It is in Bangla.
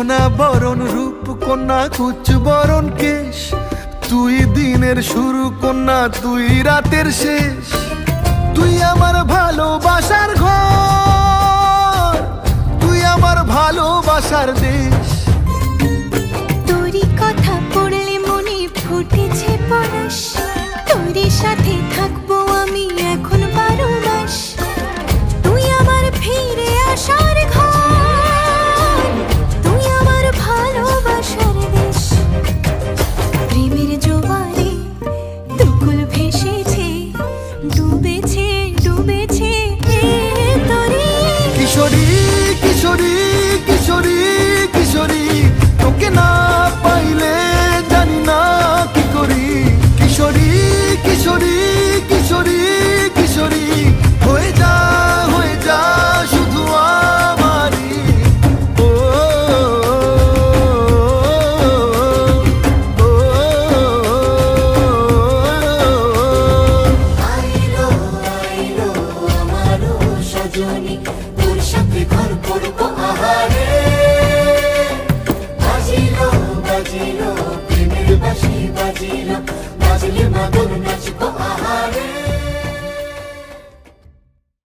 সোনা বরণ রূপ কন্যা কুচ বরণ কেশ, তুই দিনের শুরু কন্যা তুই রাতের শেষ। তুই আমার ভালোবাসার ঘর, তুই আমার ভালোবাসার দেশ। তোরই কথা পড়লে মনে ফুটেছে পরশ, তোরই সাথে থাকবো আমি এখন 12 মাস। তুই আমার ফিরে আসার ঘর, তুই আমার ভালোবাসার দেশ। প্রেমের জোয়ারে দুকুল ভেসেছে, ডুবেছে ডুবেছে তরি। কিশোরী কিশোরী কিশোরী কিশোরী, তোকে না পাইলে জানি না কি করি। কিশোরী কিশোরী কিশোরী কিশোরী, হয়ে যা শুধু আমারই। ও আইলো আইলো আমারও সজনী, তোর সাথে ঘর করবো আহারে। বাজিলো বাজিলো প্রেমের বাঁশি বাজিলো, বাজলে মাদল নাচবো আহারে।